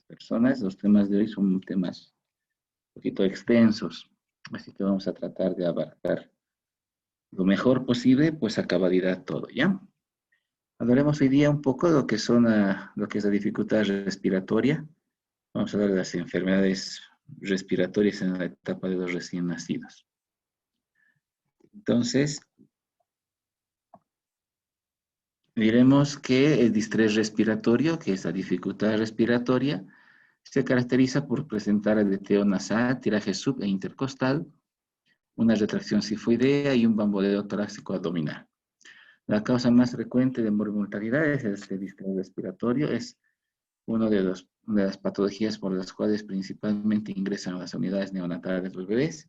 personas. Los temas de hoy son temas un poquito extensos, así que vamos a tratar de abarcar lo mejor posible, pues a cabalidad todo, ¿ya? Hablaremos hoy día un poco de lo que son lo que es la dificultad respiratoria. Vamos a hablar de las enfermedades respiratorias en la etapa de los recién nacidos. Entonces, diremos que el distrés respiratorio, que es la dificultad respiratoria, se caracteriza por presentar aleteo nasal, tiraje sub e intercostal, una retracción sifoidea y un bamboleo torácico abdominal. La causa más frecuente de mortalidad es el distrés respiratorio, es una de las patologías por las cuales principalmente ingresan a las unidades neonatales los bebés,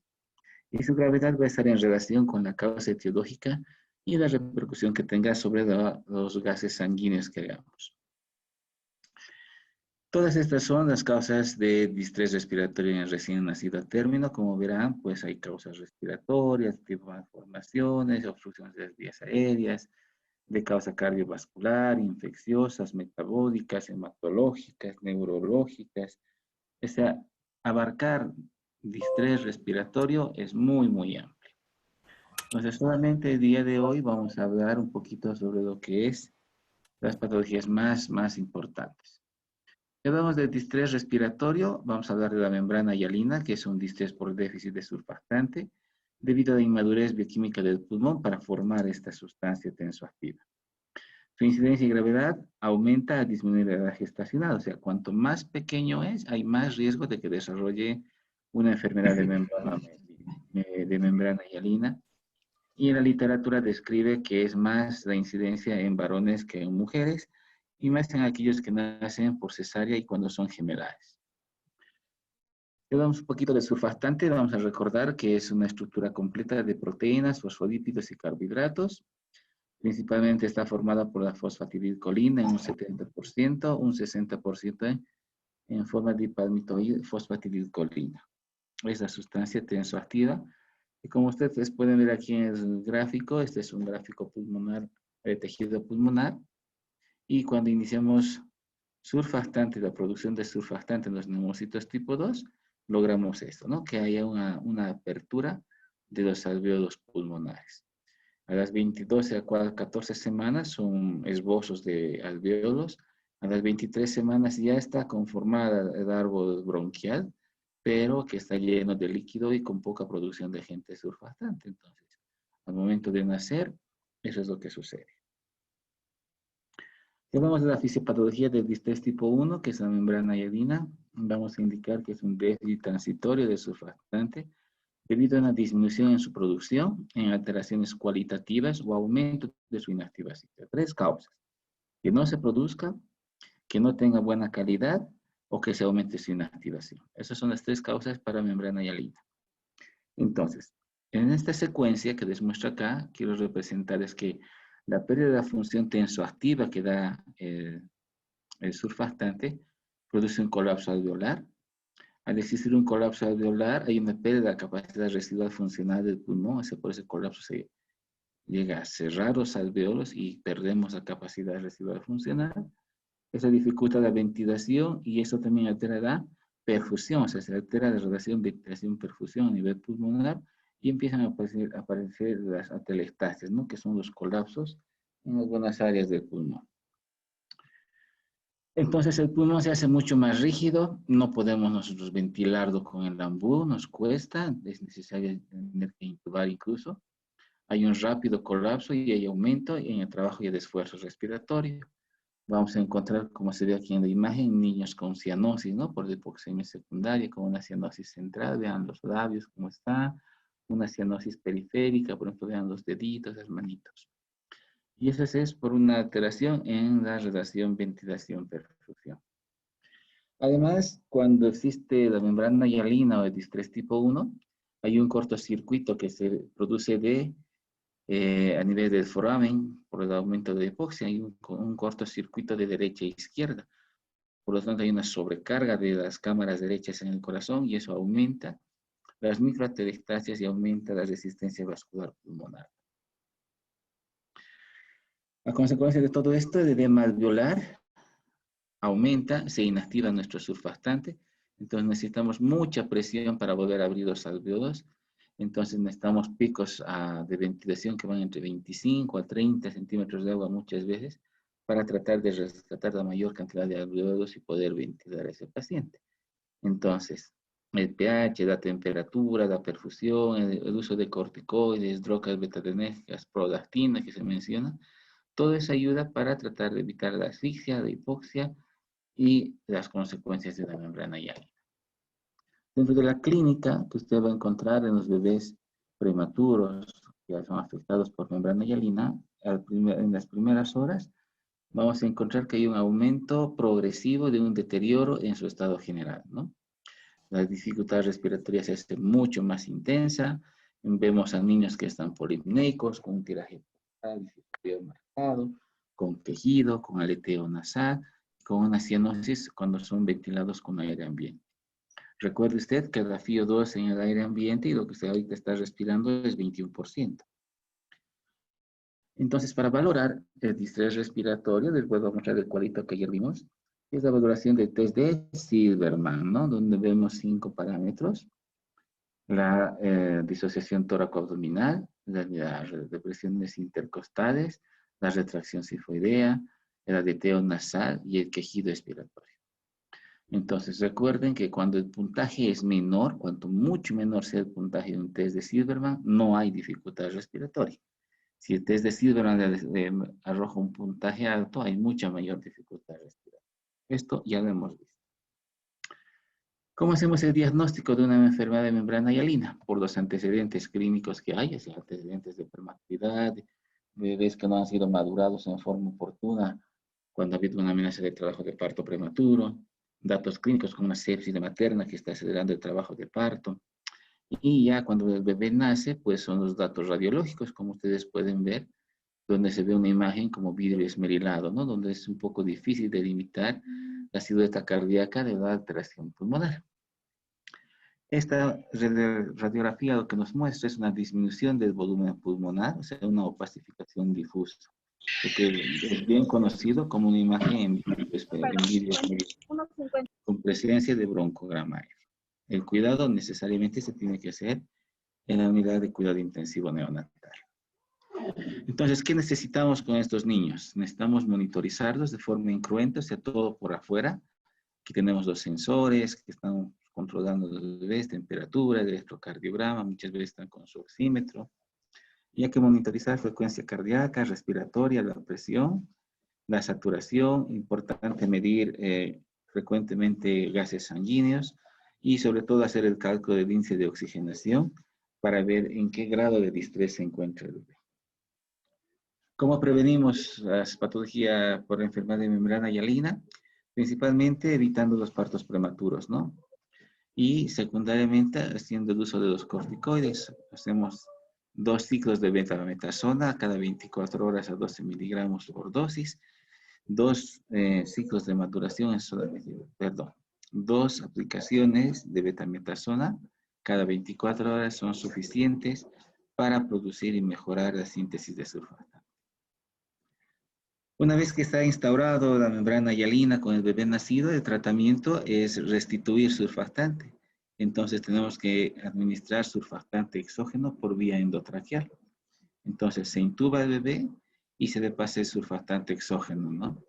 y su gravedad va a estar en relación con la causa etiológica y la repercusión que tenga sobre los gases sanguíneos que hagamos. Todas estas son las causas de distrés respiratorio en el recién nacido a término. Como verán, pues hay causas respiratorias, de malformaciones, obstrucciones de las vías aéreas, de causa cardiovascular, infecciosas, metabólicas, hematológicas, neurológicas. O sea, abarcar distrés respiratorio es muy, muy amplio. Entonces, solamente el día de hoy vamos a hablar un poquito sobre lo que es las patologías más importantes. Si hablamos de distrés respiratorio, vamos a hablar de la membrana hialina, que es un distrés por déficit de surfactante, debido a la inmadurez bioquímica del pulmón para formar esta sustancia tensoactiva. Su incidencia y gravedad aumenta a disminuir la edad gestacional, o sea, cuanto más pequeño es, hay más riesgo de que desarrolle una enfermedad de membrana hialina. Y en la literatura describe que es más la incidencia en varones que en mujeres, y más en aquellos que nacen por cesárea y cuando son gemelares. Si hablamos un poquito de surfactante, vamos a recordar que es una estructura completa de proteínas, fosfolípidos y carbohidratos. Principalmente está formada por la fosfatidilcolina en un 70%, un 60% en forma de fosfatidilcolina. Es la sustancia tensoactiva. Y como ustedes pueden ver aquí en el gráfico, este es un gráfico pulmonar, de tejido pulmonar. Y cuando iniciamos surfactante, la producción de surfactante en los neumocitos tipo 2, logramos esto, ¿no? Que haya una apertura de los alvéolos pulmonares. A las 22 a 14 semanas son esbozos de alvéolos. A las 23 semanas ya está conformada el árbol bronquial, pero que está lleno de líquido y con poca producción de agente surfactante. Entonces, al momento de nacer, eso es lo que sucede. Si hablamos de la fisiopatología del distrés tipo 1, que es la membrana hialina, vamos a indicar que es un déficit transitorio de surfactante debido a una disminución en su producción, en alteraciones cualitativas o aumento de su inactivación. Tres causas: que no se produzca, que no tenga buena calidad o que se aumente su inactivación. Esas son las tres causas para membrana hialina. Entonces, en esta secuencia que les muestro acá, quiero representar es que la pérdida de la función tensoactiva que da el surfactante produce un colapso alveolar. Al existir un colapso alveolar, hay una pérdida de la capacidad residual funcional del pulmón, o sea, por ese colapso se llega a cerrar los alveolos y perdemos la capacidad residual funcional. Eso dificulta la ventilación y eso también altera la perfusión, o sea, se altera la relación ventilación-perfusión a nivel pulmonar y empiezan a aparecer las atelectasias, ¿no? Que son los colapsos en algunas áreas del pulmón. Entonces el pulmón se hace mucho más rígido, no podemos nosotros ventilarlo con el ambú, nos cuesta, es necesario tener que intubar incluso. Hay un rápido colapso y hay aumento en el trabajo y el esfuerzo respiratorio. Vamos a encontrar, como se ve aquí en la imagen, niños con cianosis, ¿no? Por hipoxemia secundaria, con una cianosis central, vean los labios cómo está, una cianosis periférica, por ejemplo, vean los deditos, las manitos. Y eso es por una alteración en la relación ventilación-perfusión. Además, cuando existe la membrana hialina o el distrés tipo 1, hay un cortocircuito que se produce a nivel del foramen por el aumento de hipoxia. Hay un cortocircuito de derecha e izquierda. Por lo tanto, hay una sobrecarga de las cámaras derechas en el corazón y eso aumenta las microatelectasias y aumenta la resistencia vascular pulmonar. A consecuencia de todo esto, el edema alveolar aumenta, se inactiva nuestro surfactante. Entonces necesitamos mucha presión para volver a abrir los alveolos. Entonces necesitamos picos de ventilación que van entre 25 a 30 centímetros de agua muchas veces para tratar de rescatar la mayor cantidad de alveolos y poder ventilar a ese paciente. Entonces, el pH, la temperatura, la perfusión, el uso de corticoides, drogas betadenérgicas, prolactina que se menciona, todo eso ayuda para tratar de evitar la asfixia, la hipoxia y las consecuencias de la membrana hialina. Dentro de la clínica que usted va a encontrar en los bebés prematuros que ya son afectados por membrana hialina, en las primeras horas vamos a encontrar que hay un aumento progresivo de un deterioro en su estado general, ¿no? La dificultad respiratoria se hace mucho más intensa. Vemos a niños que están polipneicos, con un tiraje marcado, con quejido, con aleteo nasal, con una cianosis cuando son ventilados con aire ambiente. Recuerde usted que el FiO2 en el aire ambiente y lo que usted ahorita está respirando es 21%. Entonces, para valorar el distrés respiratorio, les puedo mostrar el cuadrito que ayer vimos, es la valoración del test de Silverman, ¿no? Donde vemos 5 parámetros. La disociación tóraco-abdominal, las depresiones intercostales, la retracción sifoidea, el aleteo nasal y el quejido expiratorio. Entonces recuerden que cuando el puntaje es menor, cuanto mucho menor sea el puntaje de un test de Silverman, no hay dificultad respiratoria. Si el test de Silverman arroja un puntaje alto, hay mucha mayor dificultad respiratoria. Esto ya lo hemos visto. ¿Cómo hacemos el diagnóstico de una enfermedad de membrana hialina? Por los antecedentes clínicos que hay, es antecedentes de prematuridad, bebés que no han sido madurados en forma oportuna, cuando ha habido una amenaza de trabajo de parto prematuro, datos clínicos como una sepsis de materna que está acelerando el trabajo de parto. Y ya cuando el bebé nace, pues son los datos radiológicos, como ustedes pueden ver, donde se ve una imagen como vidrio esmerilado, ¿no? Donde es un poco difícil delimitar la silueta cardíaca de la alteración pulmonar. Esta radiografía lo que nos muestra es una disminución del volumen pulmonar, o sea, una opacificación difusa, lo que es bien conocido como una imagen en vidrio esmerilado, con presencia de broncograma. El cuidado necesariamente se tiene que hacer en la unidad de cuidado intensivo neonatal. Entonces, ¿qué necesitamos con estos niños? Necesitamos monitorizarlos de forma incruenta, o sea, todo por afuera. Aquí tenemos los sensores que están controlando los bebés, temperatura, el electrocardiograma, muchas veces están con su oxímetro. Y hay que monitorizar frecuencia cardíaca, respiratoria, la presión, la saturación, importante medir frecuentemente gases sanguíneos y sobre todo hacer el cálculo del índice de oxigenación para ver en qué grado de distrés se encuentra el bebé. ¿Cómo prevenimos las patologías por enfermedad de membrana hialina? Principalmente evitando los partos prematuros, ¿no? Y secundariamente haciendo el uso de los corticoides. Hacemos 2 ciclos de betametasona cada 24 horas a 12 miligramos por dosis. 2 ciclos de maduración, perdón, 2 aplicaciones de betametasona cada 24 horas son suficientes para producir y mejorar la síntesis de surfactante. Una vez que está instaurado la membrana hialina con el bebé nacido, el tratamiento es restituir surfactante. Entonces tenemos que administrar surfactante exógeno por vía endotraqueal. Entonces se intuba el bebé y se le pasa el surfactante exógeno, ¿no?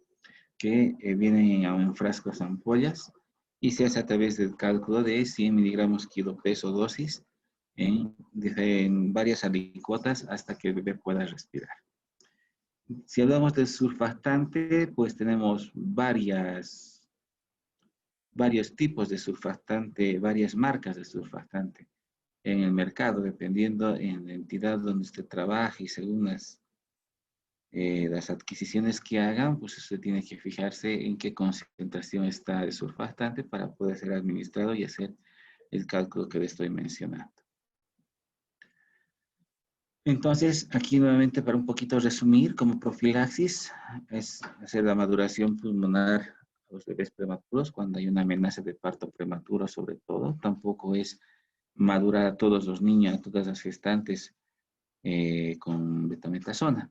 Que vienen en frascos ampollas y se hace a través del cálculo de 100 miligramos kilo peso dosis en varias alicuotas hasta que el bebé pueda respirar. Si hablamos del surfactante, pues tenemos varios tipos de surfactante, varias marcas de surfactante en el mercado, dependiendo en la entidad donde usted trabaje y según las adquisiciones que hagan, pues usted tiene que fijarse en qué concentración está el surfactante para poder ser administrado y hacer el cálculo que le estoy mencionando. Entonces, aquí nuevamente para un poquito resumir, como profilaxis, es hacer la maduración pulmonar a los bebés prematuros cuando hay una amenaza de parto prematuro sobre todo. Tampoco es madurar a todos los niños, a todas las gestantes con betametasona.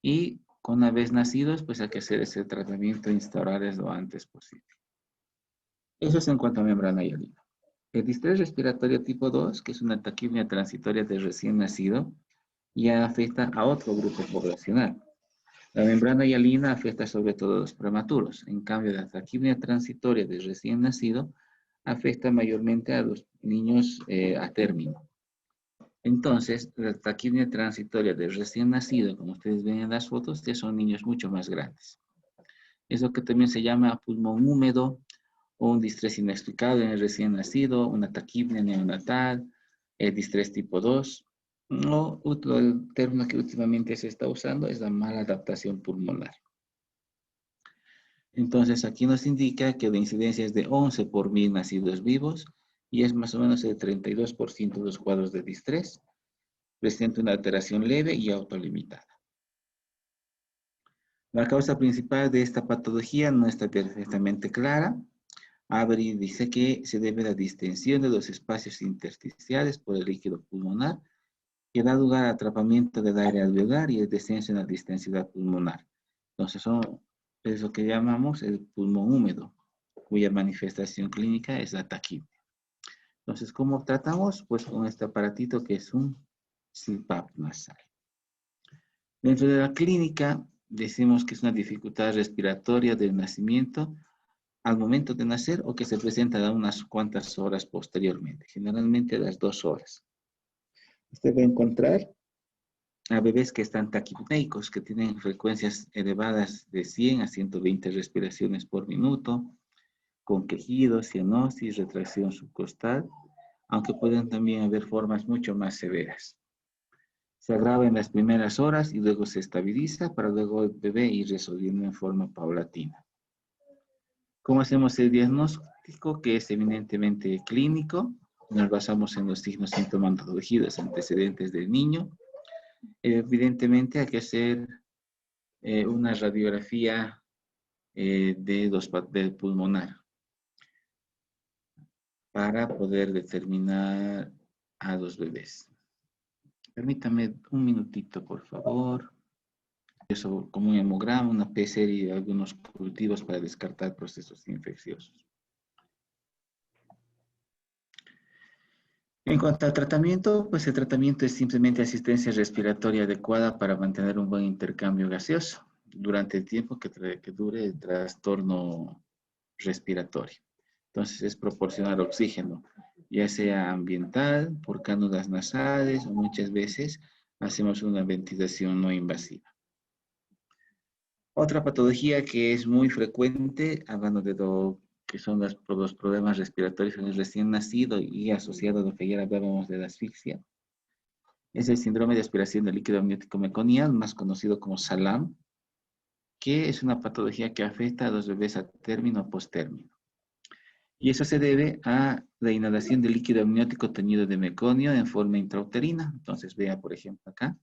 Y Una vez nacidos, pues hay que hacer ese tratamiento e instaurarles lo antes posible. Eso es en cuanto a membrana hialina. El distrés respiratorio tipo 2, que es una taquipnea transitoria de recién nacido, ya afecta a otro grupo poblacional. La membrana hialina afecta sobre todo a los prematuros. En cambio, la taquipnea transitoria de recién nacido afecta mayormente a los niños a término. Entonces, la taquipnea transitoria de recién nacido, como ustedes ven en las fotos, ya son niños mucho más grandes. Es lo que también se llama pulmón húmedo o un distrés inexplicado en el recién nacido, una taquipnea neonatal, distrés tipo 2, o el término que últimamente se está usando es la mala adaptación pulmonar. Entonces, aquí nos indica que la incidencia es de 11 por 1000 nacidos vivos y es más o menos el 32% de los cuadros de distrés. Presenta una alteración leve y autolimitada. La causa principal de esta patología no está perfectamente clara. Avery dice que se debe a la distensión de los espacios intersticiales por el líquido pulmonar, que da lugar al atrapamiento del aire alveolar y el descenso en la distensidad pulmonar. Entonces, es lo que llamamos el pulmón húmedo, cuya manifestación clínica es la taquipnea. Entonces, ¿cómo tratamos? Pues con este aparatito que es un CPAP nasal. Dentro de la clínica, decimos que es una dificultad respiratoria del nacimiento al momento de nacer o que se presenta a unas cuantas horas posteriormente, generalmente a las 2 horas. Usted va a encontrar a bebés que están taquipneicos, que tienen frecuencias elevadas de 100 a 120 respiraciones por minuto, con quejidos, cianosis, retracción subcostal, aunque pueden también haber formas mucho más severas. Se agrava en las primeras horas y luego se estabiliza para luego el bebé ir resolviendo en forma paulatina. ¿Cómo hacemos el diagnóstico? Que es eminentemente clínico. Nos basamos en los signos sintomatológicos antecedentes del niño. Evidentemente hay que hacer una radiografía del pulmonar para poder determinar a los bebés. Permítame un minutito, por favor. Eso como un hemograma, una PCR y algunos cultivos para descartar procesos infecciosos. En cuanto al tratamiento, pues el tratamiento es simplemente asistencia respiratoria adecuada para mantener un buen intercambio gaseoso durante el tiempo que dure el trastorno respiratorio. Entonces es proporcionar oxígeno, ya sea ambiental, por cánulas nasales o muchas veces hacemos una ventilación no invasiva. Otra patología que es muy frecuente, hablando de lo que son los problemas respiratorios en el recién nacido y asociado a lo que ya hablábamos de la asfixia, es el síndrome de aspiración del líquido amniótico meconial, más conocido como SALAM, que es una patología que afecta a los bebés a término o posttérmino. Y eso se debe a la inhalación de líquido amniótico teñido de meconio en forma intrauterina. Entonces, vea, por ejemplo, acá,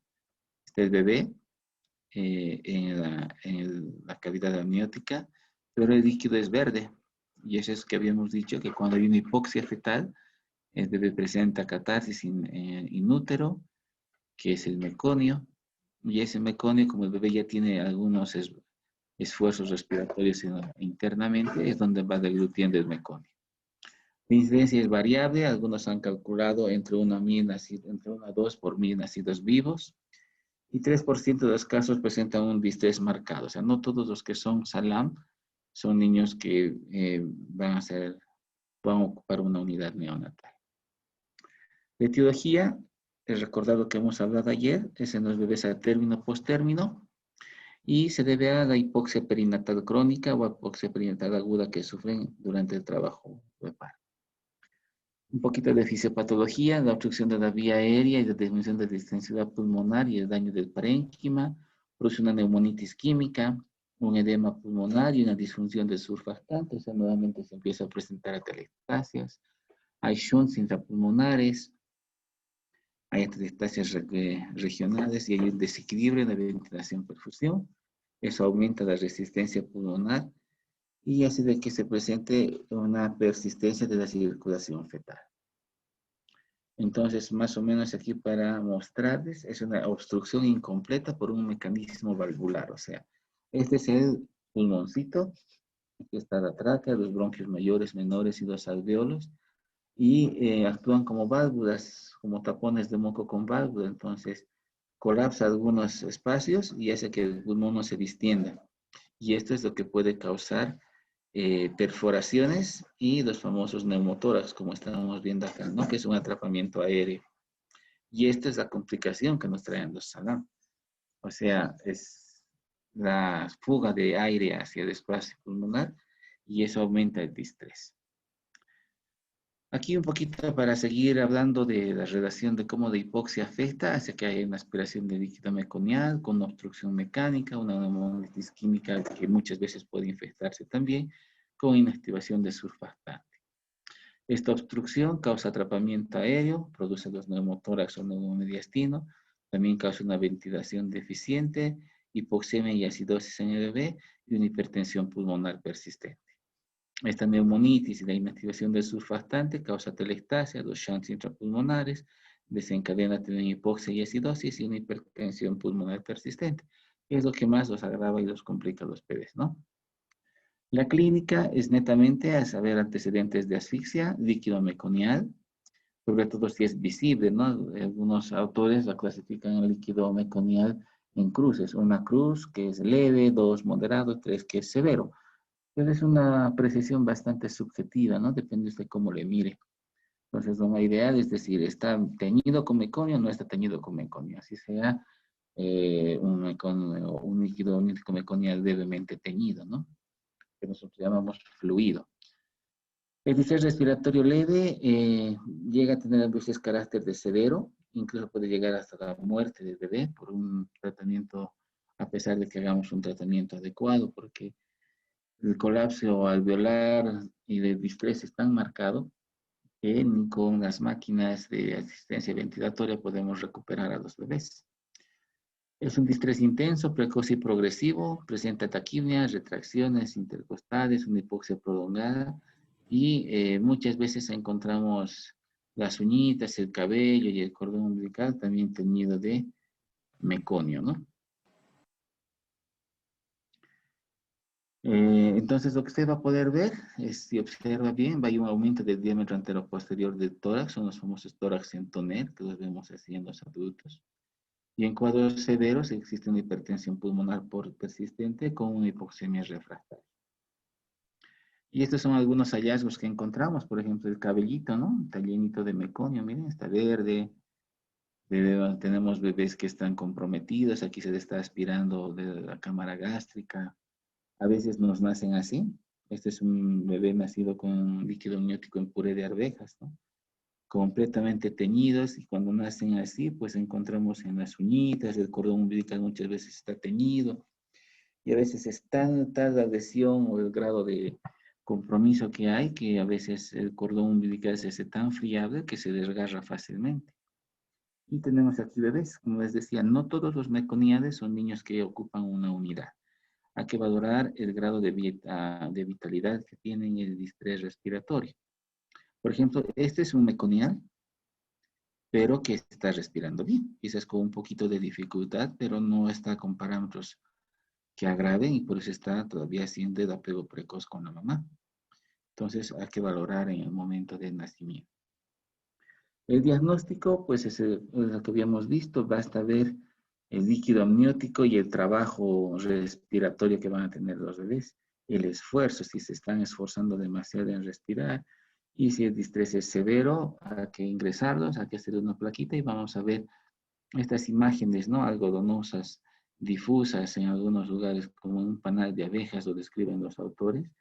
este es el bebé en la cavidad amniótica, pero el líquido es verde. Y eso es que habíamos dicho que cuando hay una hipoxia fetal, el bebé presenta catarsis in útero, que es el meconio, y ese meconio, como el bebé ya tiene algunos esfuerzos respiratorios internamente, es donde va deglutiendo el meconio. La incidencia es variable, algunos han calculado entre 1 a 2 por 1000 nacidos vivos, y 3% de los casos presentan un distrés marcado. O sea, no todos los que son SALAM son niños que van a ocupar una unidad neonatal. La etiología, he recordado que hemos hablado ayer, es en los bebés a término posttérmino y se debe a la hipoxia perinatal crónica o hipoxia perinatal aguda que sufren durante el trabajo de parto. Un poquito de fisiopatología, la obstrucción de la vía aérea y la disminución de la distensidad pulmonar y el daño del parénquima, produce una neumonitis química, un edema pulmonar y una disfunción del surfactante, o sea, nuevamente se empieza a presentar atelectasias, hay shunts intrapulmonares, hay atelectasias regionales y hay un desequilibrio en la ventilación-perfusión, eso aumenta la resistencia pulmonar y hace de que se presente una persistencia de la circulación fetal. Entonces, más o menos aquí para mostrarles, es una obstrucción incompleta por un mecanismo valvular. O sea, este es el pulmoncito, aquí está la tráquea, los bronquios mayores, menores y los alveolos, y actúan como válvulas, como tapones de moco con válvula. Entonces, colapsa algunos espacios y hace que el pulmón no se distienda. Y esto es lo que puede causar perforaciones y los famosos neumotórax, como estamos viendo acá, ¿no? Que es un atrapamiento aéreo. Y esta es la complicación que nos traen los SALAM. O sea, es la fuga de aire hacia el espacio pulmonar y eso aumenta el distrés. Aquí un poquito para seguir hablando de la relación de cómo la hipoxia afecta, hace que haya una aspiración de líquido meconial con una obstrucción mecánica, una neumonitis química que muchas veces puede infectarse también con inactivación de surfactante. Esta obstrucción causa atrapamiento aéreo, produce los neumotórax o neumomediastino, también causa una ventilación deficiente, hipoxemia y acidosis en el bebé y una hipertensión pulmonar persistente. Esta neumonitis y la inactivación del surfactante causa telectasia, los shunts intrapulmonares, desencadena también hipoxia y acidosis y una hipertensión pulmonar persistente. Es lo que más los agrava y los complica a los bebés, ¿no? La clínica es netamente a saber antecedentes de asfixia, líquido meconial, sobre todo si es visible, ¿no? Algunos autores la clasifican el líquido meconial en cruces. Una cruz que es leve, dos moderado, tres que es severo. Pero es una precisión bastante subjetiva, ¿no? Depende de cómo le mire. Entonces, lo más ideal es decir, ¿está teñido con meconio o no está teñido con meconio? Así sea un líquido meconial levemente teñido, ¿no? Que nosotros llamamos fluido. El distrés respiratorio leve llega a tener a veces carácter de severo, incluso puede llegar hasta la muerte del bebé por un tratamiento, a pesar de que hagamos un tratamiento adecuado, porque el colapso alveolar y el distrés es tan marcado que ni con las máquinas de asistencia ventilatoria podemos recuperar a los bebés. Es un distrés intenso, precoz y progresivo, presenta taquimia, retracciones intercostales, una hipoxia prolongada y muchas veces encontramos las uñitas, el cabello y el cordón umbilical también teñido de meconio, ¿no? Entonces lo que usted va a poder ver es, si observa bien, va a haber un aumento del diámetro antero-posterior del tórax, son los famosos tórax en tonel, que los vemos así en los adultos. Y en cuadros severos existe una hipertensión pulmonar persistente con una hipoxemia refractaria. Y estos son algunos hallazgos que encontramos, por ejemplo, el cabellito, ¿no? Está llenito de meconio, miren, está verde. Tenemos bebés que están comprometidos, aquí se le está aspirando de la cámara gástrica. A veces nos nacen así. Este es un bebé nacido con líquido amniótico en puré de arvejas, ¿no? Completamente teñidos, y cuando nacen así, pues encontramos en las uñitas, el cordón umbilical muchas veces está teñido, y a veces es tal la adhesión o el grado de compromiso que hay, que a veces el cordón umbilical se hace tan friable que se desgarra fácilmente. Y tenemos aquí bebés, como les decía, no todos los meconiales son niños que ocupan una unidad. Hay que valorar el grado de vitalidad que tienen el distrés respiratorio. Por ejemplo, este es un meconial, pero que está respirando bien. Quizás con un poquito de dificultad, pero no está con parámetros que agraven y por eso está todavía haciendo el apego precoz con la mamá. Entonces hay que valorar en el momento del nacimiento. El diagnóstico, pues es lo que habíamos visto, basta ver el líquido amniótico y el trabajo respiratorio que van a tener los bebés, el esfuerzo, si se están esforzando demasiado en respirar, y si el distrés es severo, hay que ingresarlos, hay que hacer una plaquita y vamos a ver estas imágenes, ¿no? Algodonosas, difusas en algunos lugares, como un panal de abejas, lo describen los autores,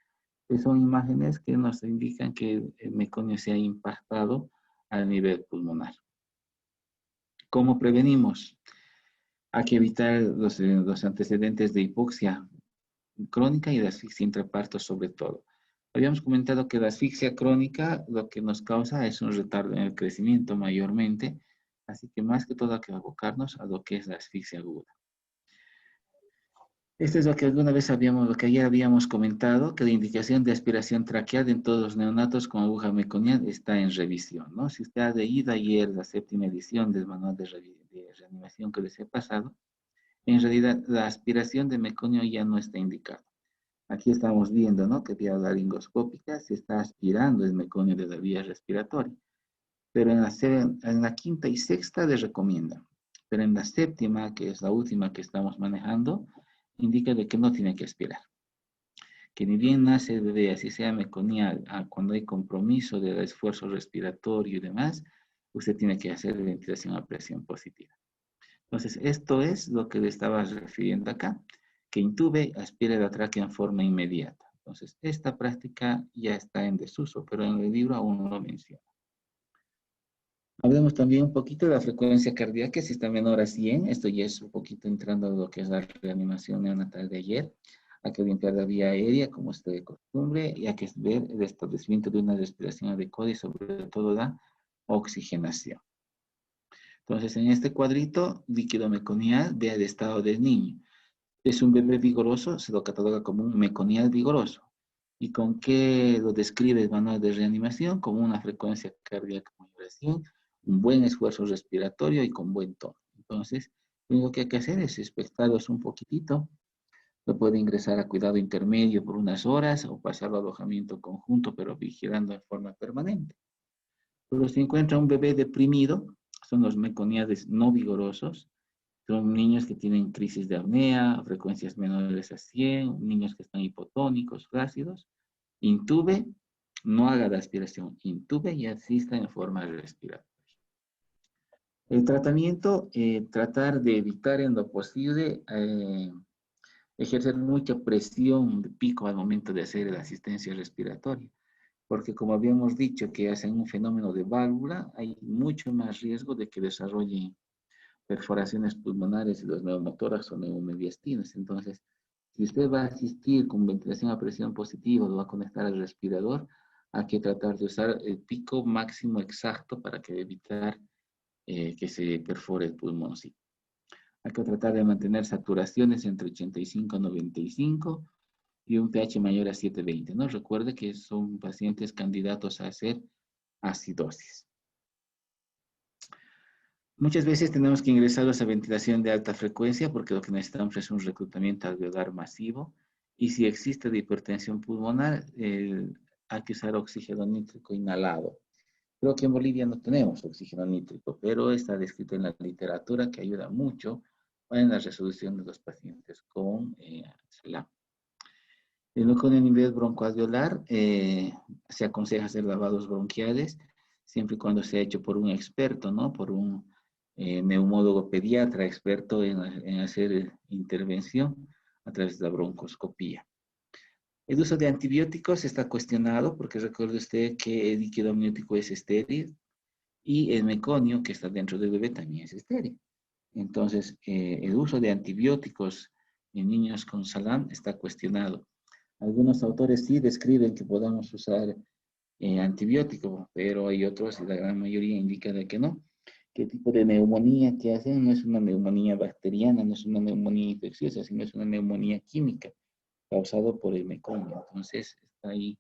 que son imágenes que nos indican que el meconio se ha impactado a nivel pulmonar. ¿Cómo prevenimos? Hay que evitar los antecedentes de hipoxia crónica y de asfixia intraparto sobre todo. Habíamos comentado que la asfixia crónica lo que nos causa es un retardo en el crecimiento mayormente, así que más que todo hay que abocarnos a lo que es la asfixia aguda. Esto es lo que alguna vez lo que ayer habíamos comentado, que la indicación de aspiración traqueal en todos los neonatos con aguja meconial está en revisión, ¿no? Si usted ha leído ayer la 7ª edición del manual de reanimación que les he pasado, en realidad la aspiración de meconio ya no está indicada. Aquí estamos viendo, ¿no? Que vía laringoscópica se está aspirando el meconio de la vía respiratoria, pero en la 5ª y 6ª les recomienda, pero en la 7ª, que es la última que estamos manejando, indica de que no tiene que aspirar. Que ni bien nace el bebé, así sea meconial, cuando hay compromiso del esfuerzo respiratorio y demás, usted tiene que hacer ventilación a presión positiva. Entonces, esto es lo que le estaba refiriendo acá, que intube, aspire la tráquea en forma inmediata. Entonces, esta práctica ya está en desuso, pero en el libro aún no lo menciona. Hablemos también un poquito de la frecuencia cardíaca, si está menor a 100, esto ya es un poquito entrando a lo que es la reanimación neonatal de ayer. Hay que limpiar la vía aérea, como es de costumbre, y hay que ver el establecimiento de una respiración adecuada y sobre todo la oxigenación. Entonces, en este cuadrito, líquido meconial, vea el estado del niño. Es un bebé vigoroso, se lo cataloga como un meconial vigoroso. ¿Y con qué lo describe el manual de reanimación? Como una frecuencia cardíaca mayor a 100, un buen esfuerzo respiratorio y con buen tono. Entonces, lo único que hay que hacer es expectarlos un poquitito. Lo puede ingresar a cuidado intermedio por unas horas o pasarlo a alojamiento conjunto, pero vigilando en forma permanente. Pero si encuentra un bebé deprimido, son los meconiales no vigorosos, son niños que tienen crisis de apnea, frecuencias menores a 100, niños que están hipotónicos, flácidos. Intube, no haga la aspiración, intube y asista en forma respiratoria. El tratamiento, tratar de evitar en lo posible ejercer mucha presión de pico al momento de hacer la asistencia respiratoria, porque como habíamos dicho que hacen un fenómeno de válvula, hay mucho más riesgo de que desarrollen perforaciones pulmonares y los neumotórax o neumomediastinas. Entonces, si usted va a asistir con ventilación a presión positiva, lo va a conectar al respirador, hay que tratar de usar el pico máximo exacto para que evitar que se perfore el pulmón. Sí. Hay que tratar de mantener saturaciones entre 85 y 95 y un pH mayor a 720, ¿no? Recuerde que son pacientes candidatos a hacer acidosis. Muchas veces tenemos que ingresarlos a ventilación de alta frecuencia porque lo que necesitamos es un reclutamiento alveolar masivo. Y si existe de hipertensión pulmonar, hay que usar oxígeno nítrico inhalado. Creo que en Bolivia no tenemos oxígeno nítrico, pero está descrito en la literatura que ayuda mucho en la resolución de los pacientes con SLA. Con el nivel broncoalveolar se aconseja hacer lavados bronquiales siempre y cuando sea hecho por un experto, ¿no? Por un neumólogo pediatra experto en hacer intervención a través de la broncoscopía. El uso de antibióticos está cuestionado porque recuerde usted que el líquido amniótico es estéril y el meconio que está dentro del bebé también es estéril. Entonces, el uso de antibióticos en niños con SLA está cuestionado. Algunos autores sí describen que podamos usar antibióticos, pero hay otros, y la gran mayoría indica de que no. ¿Qué tipo de neumonía que hacen? No es una neumonía bacteriana, no es una neumonía infecciosa, sino es una neumonía química causada por el meconio. Entonces, está ahí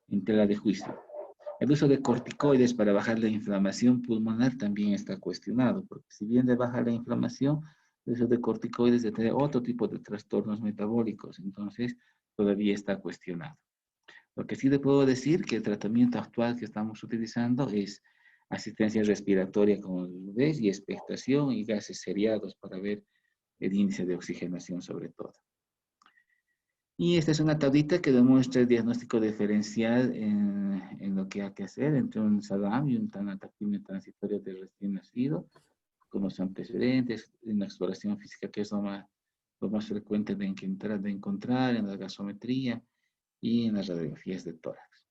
en tela de juicio. El uso de corticoides para bajar la inflamación pulmonar también está cuestionado, porque si bien le baja la inflamación, el uso de corticoides de tener otro tipo de trastornos metabólicos, entonces todavía está cuestionado. Lo que sí le puedo decir que el tratamiento actual que estamos utilizando es asistencia respiratoria con los bebés y expectación y gases seriados para ver el índice de oxigenación sobre todo. Y esta es una tablita que demuestra el diagnóstico diferencial en lo que hay que hacer entre un SADAM y un tanataquimio transitorio de recién nacido, con los antecedentes, en la exploración física, que es lo más frecuente de encontrar en la gasometría y en las radiografías de tórax.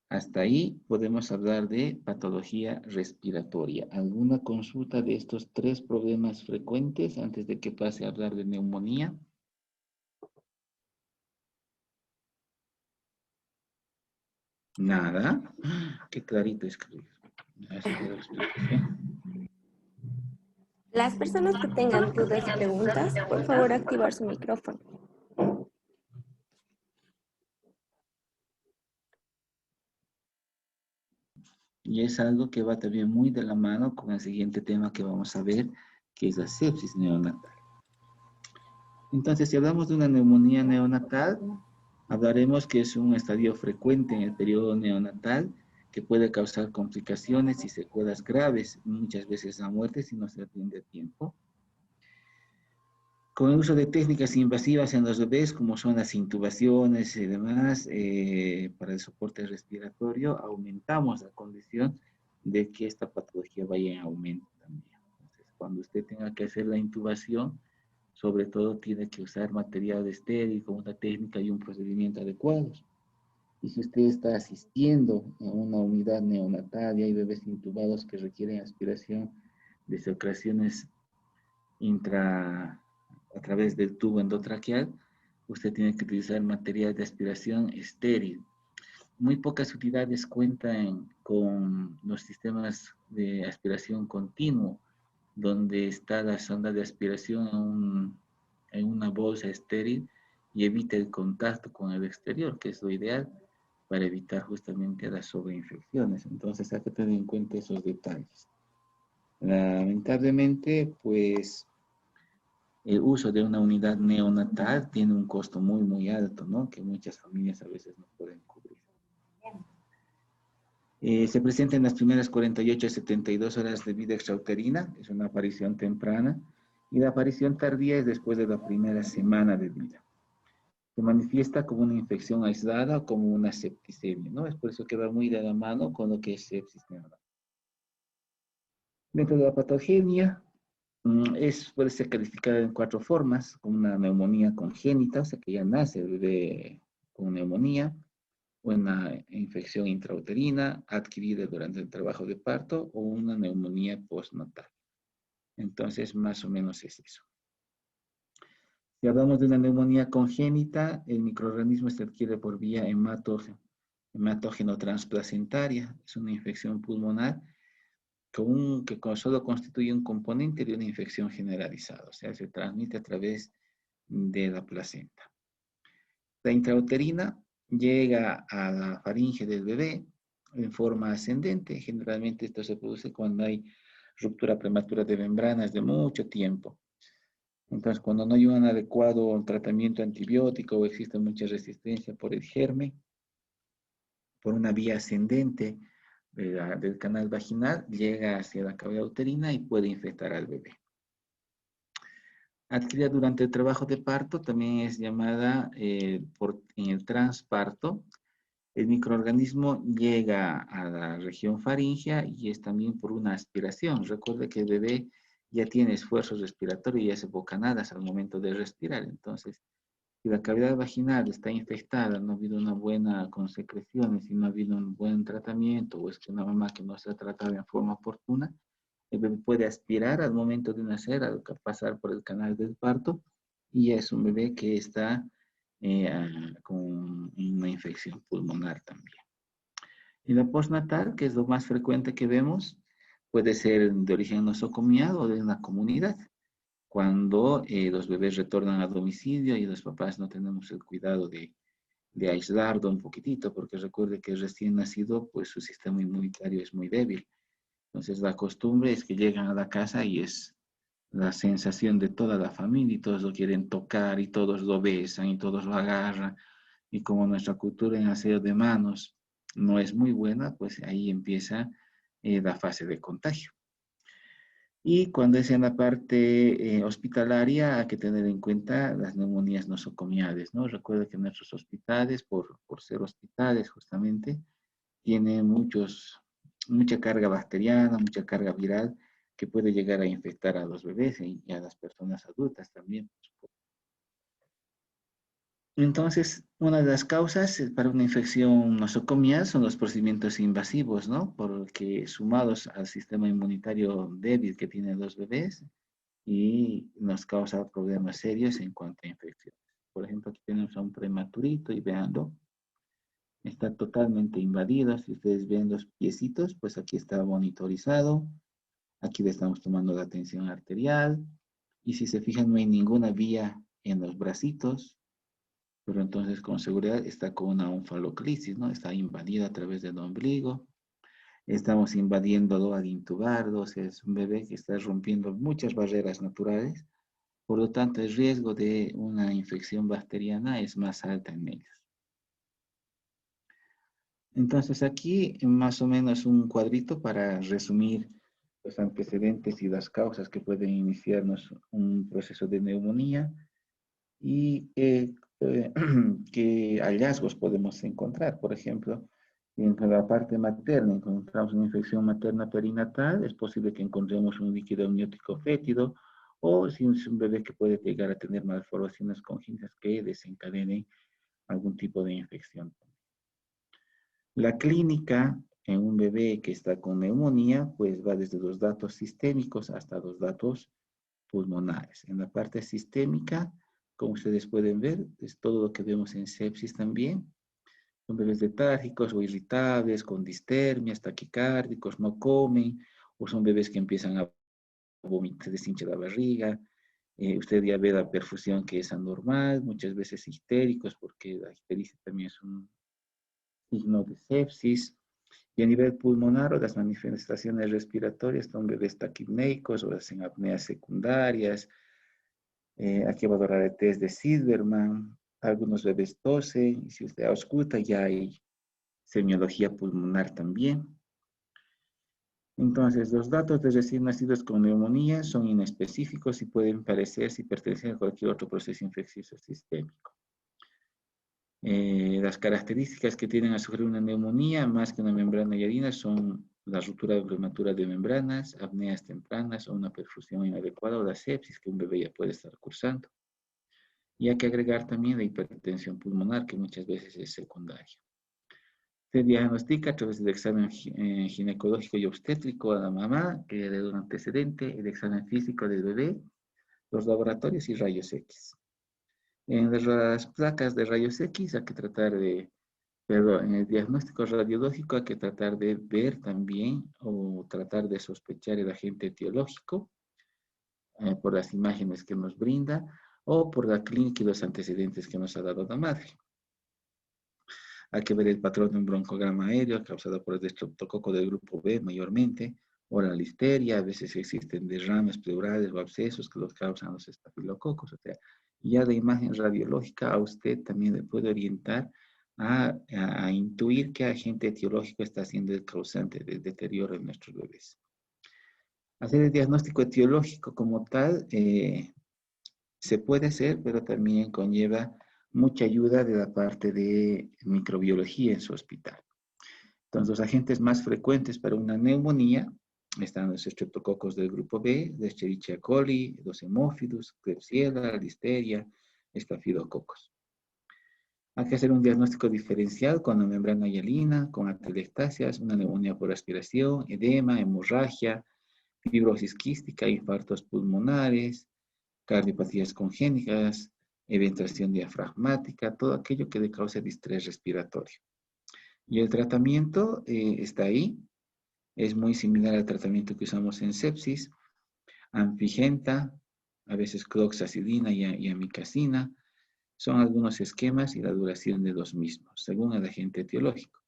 Hasta ahí podemos hablar de patología respiratoria. ¿Alguna consulta de estos 3 problemas frecuentes antes de que pase a hablar de neumonía? Nada. Qué clarito escribir. Así de la explicación. Las personas que tengan dudas y preguntas, por favor activar su micrófono. Y es algo que va también muy de la mano con el siguiente tema que vamos a ver, que es la sepsis neonatal. Entonces, si hablamos de una neumonía neonatal, hablaremos que es un estadio frecuente en el periodo neonatal que puede causar complicaciones y secuelas graves, muchas veces la muerte si no se atiende a tiempo. Con el uso de técnicas invasivas en los bebés, como son las intubaciones y demás, para el soporte respiratorio, aumentamos la condición de que esta patología vaya en aumento también. Entonces, cuando usted tenga que hacer la intubación, sobre todo tiene que usar material estéril con una técnica y un procedimiento adecuados. Y si usted está asistiendo a una unidad neonatal y hay bebés intubados que requieren aspiración de secreciones a través del tubo endotraqueal, usted tiene que utilizar material de aspiración estéril. Muy pocas unidades cuentan con los sistemas de aspiración continuo, donde está la sonda de aspiración en una bolsa estéril y evita el contacto con el exterior, que es lo ideal para evitar justamente las sobreinfecciones. Entonces hay que tener en cuenta esos detalles. Lamentablemente, pues el uso de una unidad neonatal tiene un costo muy, muy alto, ¿no? Que muchas familias a veces no pueden cubrir. Se presenta en las primeras 48 a 72 horas de vida extrauterina, es una aparición temprana, y la aparición tardía es después de la primera semana de vida. Se manifiesta como una infección aislada o como una septicemia, ¿no? Es por eso que va muy de la mano con lo que es sepsis neonatal. Dentro de la patogenia, puede ser calificada en 4 formas, como una neumonía congénita, o sea que ya nace el bebé con neumonía, una infección intrauterina adquirida durante el trabajo de parto o una neumonía postnatal. Entonces, más o menos es eso. Si hablamos de una neumonía congénita, el microorganismo se adquiere por vía hematógeno transplacentaria. Es una infección pulmonar que solo constituye un componente de una infección generalizada, o sea, se transmite a través de la placenta. La intrauterina llega a la faringe del bebé en forma ascendente. Generalmente esto se produce cuando hay ruptura prematura de membranas de mucho tiempo. Entonces, cuando no hay un adecuado tratamiento antibiótico o existe mucha resistencia por el germen, por una vía ascendente del canal vaginal, llega hacia la cavidad uterina y puede infectar al bebé. Adquirida durante el trabajo de parto, también es llamada en el transparto. El microorganismo llega a la región faríngea y es también por una aspiración. Recuerde que el bebé ya tiene esfuerzo respiratorio y hace bocanadas al momento de respirar. Entonces, si la cavidad vaginal está infectada, no ha habido una buena con secreciones, si no ha habido un buen tratamiento, o es que una mamá que no se ha tratado en forma oportuna, el bebé puede aspirar al momento de nacer, al pasar por el canal del parto, y es un bebé que está con una infección pulmonar también. Y la postnatal, que es lo más frecuente que vemos, puede ser de origen nosocomial o de una comunidad, cuando los bebés retornan a domicilio y los papás no tenemos el cuidado de aislarlo un poquitito, porque recuerde que el recién nacido, pues su sistema inmunitario es muy débil. Entonces la costumbre es que llegan a la casa y es la sensación de toda la familia y todos lo quieren tocar y todos lo besan y todos lo agarran. Y como nuestra cultura en aseo de manos no es muy buena, pues ahí empieza la fase de contagio. Y cuando es en la parte hospitalaria, hay que tener en cuenta las neumonías nosocomiales, ¿no? Recuerda que nuestros hospitales, por ser hospitales justamente, tienen mucha carga bacteriana, mucha carga viral que puede llegar a infectar a los bebés y a las personas adultas también. Entonces, una de las causas para una infección nosocomial son los procedimientos invasivos, ¿no? Porque sumados al sistema inmunitario débil que tienen los bebés y nos causa problemas serios en cuanto a infecciones. Por ejemplo, aquí tenemos a un prematurito y veanlo, está totalmente invadido. Si ustedes ven los piecitos, pues aquí está monitorizado. Aquí le estamos tomando la tensión arterial. Y si se fijan, no hay ninguna vía en los bracitos, pero entonces con seguridad está con una onfaloclisis, ¿no? Está invadida a través del ombligo. Estamos invadiéndolo al intubarlo, o sea, es un bebé que está rompiendo muchas barreras naturales, por lo tanto el riesgo de una infección bacteriana es más alta en ellos. Entonces aquí más o menos un cuadrito para resumir los antecedentes y las causas que pueden iniciarnos un proceso de neumonía y qué hallazgos podemos encontrar. Por ejemplo, en la parte materna encontramos una infección materna perinatal, es posible que encontremos un líquido amniótico fétido o si es un bebé que puede llegar a tener malformaciones congénitas que desencadenen algún tipo de infección. La clínica en un bebé que está con neumonía, pues va desde los datos sistémicos hasta los datos pulmonares. En la parte sistémica, como ustedes pueden ver, es todo lo que vemos en sepsis también. Son bebés letárgicos o irritables, con distermias, taquicárdicos, no comen, o son bebés que empiezan a vomitar, se les hincha la barriga. Usted ya ve la perfusión que es anormal, muchas veces histéricos, porque la histericia también es un signo de sepsis. Y a nivel pulmonar o las manifestaciones respiratorias son bebés taquipneicos o hacen apneas secundarias. Hay que valorar el test de Silverman. Algunos bebés tosen y si usted ausculta ya hay semiología pulmonar también. Entonces, los datos de recién nacidos con neumonía son inespecíficos y pueden parecer si pertenecen a cualquier otro proceso infeccioso sistémico. Las características que tienen a sufrir una neumonía más que una membrana hialina son la ruptura prematura de membranas, apneas tempranas o una perfusión inadecuada o la sepsis que un bebé ya puede estar cursando. Y hay que agregar también la hipertensión pulmonar que muchas veces es secundaria. Se diagnostica a través del examen ginecológico y obstétrico a la mamá, que le da un antecedente, el examen físico del bebé, los laboratorios y rayos X. En las placas de rayos X hay que tratar de, perdón, en el diagnóstico radiológico hay que tratar de ver también o tratar de sospechar el agente etiológico por las imágenes que nos brinda o por la clínica y los antecedentes que nos ha dado la madre. Hay que ver el patrón de un broncograma aéreo causado por el estreptococo del grupo B mayormente, o la listeria, a veces existen derrames pleurales o abscesos que los causan los estafilococos, o sea, ya de imagen radiológica a usted también le puede orientar a intuir qué agente etiológico está siendo el causante del deterioro de nuestros bebés. Hacer el diagnóstico etiológico como tal se puede hacer, pero también conlleva mucha ayuda de la parte de microbiología en su hospital. Entonces, los agentes más frecuentes para una neumonía están los estreptococos del grupo B, de Escherichia coli, los hemófilos, Klebsiella, listeria, estafilococos. Hay que hacer un diagnóstico diferencial con la membrana hialina, con atelectasias, una neumonía por aspiración, edema, hemorragia, fibrosis quística, infartos pulmonares, cardiopatías congénitas, eventuación diafragmática, todo aquello que le cause distrés respiratorio. Y el tratamiento está ahí, es muy similar al tratamiento que usamos en sepsis, ampigenta, a veces cloxacillina y amikacina, son algunos esquemas y la duración de los mismos, según el agente etiológico.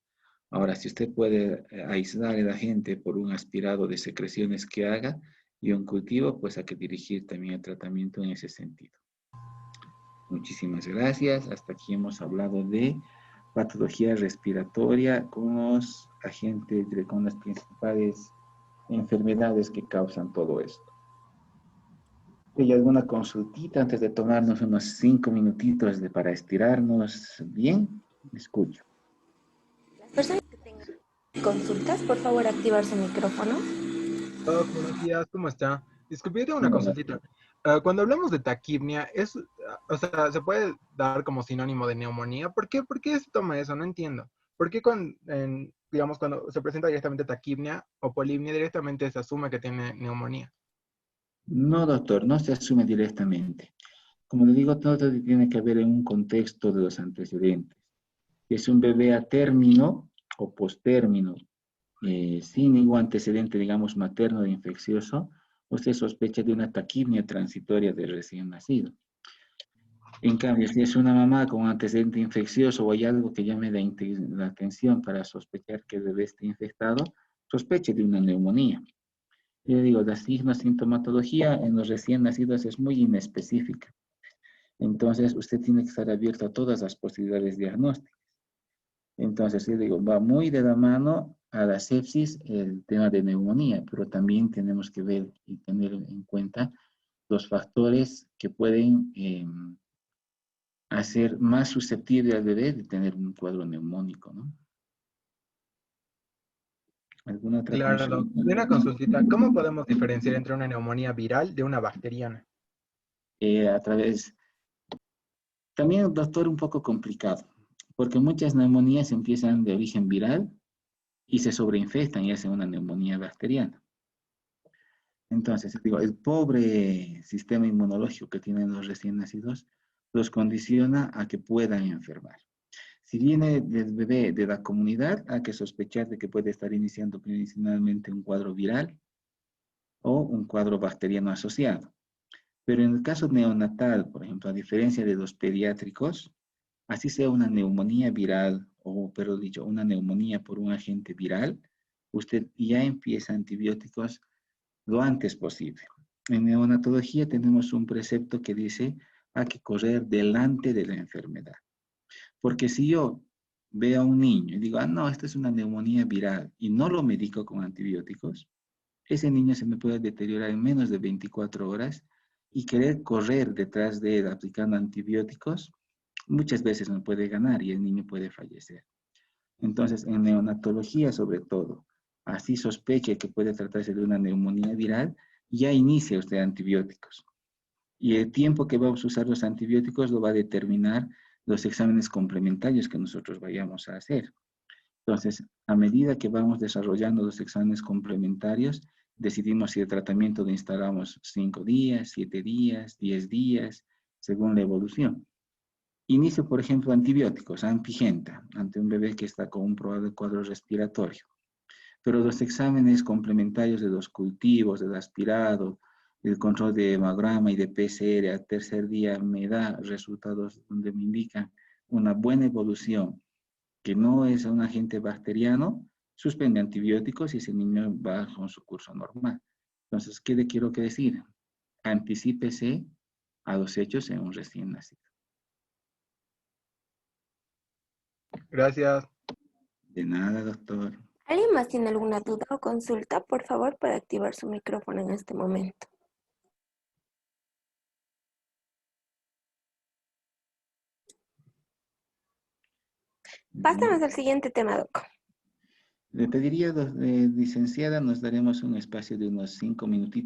Ahora, si usted puede aislar el agente por un aspirado de secreciones que haga y un cultivo, pues hay que dirigir también el tratamiento en ese sentido. Muchísimas gracias. Hasta aquí hemos hablado de patología respiratoria con los agentes, con las principales enfermedades que causan todo esto. ¿Hay alguna consultita antes de tomarnos unos 5 minutitos para estirarnos? Bien, escucho. Las personas que tengan consultas, por favor, activar su micrófono. Buenos días, ¿cómo está? Disculpe, tengo una Hola. consultita. Cuando hablamos de taquipnia, o sea, ¿se puede dar como sinónimo de neumonía? ¿Por qué se toma eso? No entiendo. ¿Por qué digamos, cuando se presenta directamente taquipnia o polipnia, directamente se asume que tiene neumonía? No, doctor, no se asume directamente. Como le digo, todo tiene que ver en un contexto de los antecedentes. Es un bebé a término o postérmino sin ningún antecedente, digamos, materno de infeccioso, usted sospecha de una taquipnia transitoria del recién nacido. En cambio, si es una mamá con un antecedente infeccioso o hay algo que llame la atención para sospechar que el bebé esté infectado, sospeche de una neumonía. Yo digo, la sintomatología en los recién nacidos es muy inespecífica. Entonces, usted tiene que estar abierto a todas las posibilidades diagnósticas. Entonces, yo digo, va muy de la mano a la sepsis el tema de neumonía, pero también tenemos que ver y tener en cuenta los factores que pueden hacer más susceptible al bebé de tener un cuadro neumónico, ¿no? ¿Alguna otra Claro, Doc. consulta? Y una consultita, ¿cómo podemos diferenciar entre una neumonía viral de una bacteriana? A través, también, doctor, un poco complicado, porque muchas neumonías empiezan de origen viral y se sobreinfectan y hacen una neumonía bacteriana. Entonces, digo, el pobre sistema inmunológico que tienen los recién nacidos los condiciona a que puedan enfermar. Si viene del bebé de la comunidad, hay que sospechar de que puede estar iniciando principalmente un cuadro viral o un cuadro bacteriano asociado. Pero en el caso neonatal, por ejemplo, a diferencia de los pediátricos, así sea una neumonía viral o, pero dicho, una neumonía por un agente viral, usted ya empieza antibióticos lo antes posible. En neonatología tenemos un precepto que dice hay que correr delante de la enfermedad. Porque si yo veo a un niño y digo, ah, no, esta es una neumonía viral y no lo medico con antibióticos, ese niño se me puede deteriorar en menos de 24 horas y querer correr detrás de él aplicando antibióticos, muchas veces no puede ganar y el niño puede fallecer. Entonces, en neonatología sobre todo, así sospeche que puede tratarse de una neumonía viral, ya inicia usted antibióticos. Y el tiempo que vamos a usar los antibióticos lo va a determinar los exámenes complementarios que nosotros vayamos a hacer. Entonces, a medida que vamos desarrollando los exámenes complementarios, decidimos si el tratamiento lo instalamos 5 días, 7 días, 10 días, según la evolución. Inicio, por ejemplo, antibióticos, ampigenta, ante un bebé que está con un probable cuadro respiratorio. Pero los exámenes complementarios de los cultivos, del aspirado, el control de hemograma y de PCR al tercer día me da resultados donde me indican una buena evolución, que no es un agente bacteriano, suspende antibióticos y ese niño va con su curso normal. Entonces, ¿qué le quiero decir? Anticípese a los hechos en un recién nacido. Gracias. De nada, doctor. ¿Alguien más tiene alguna duda o consulta? Por favor, puede activar su micrófono en este momento. Pasamos al siguiente tema, Doc. Le pediría, licenciada, nos daremos un espacio de unos 5 minutitos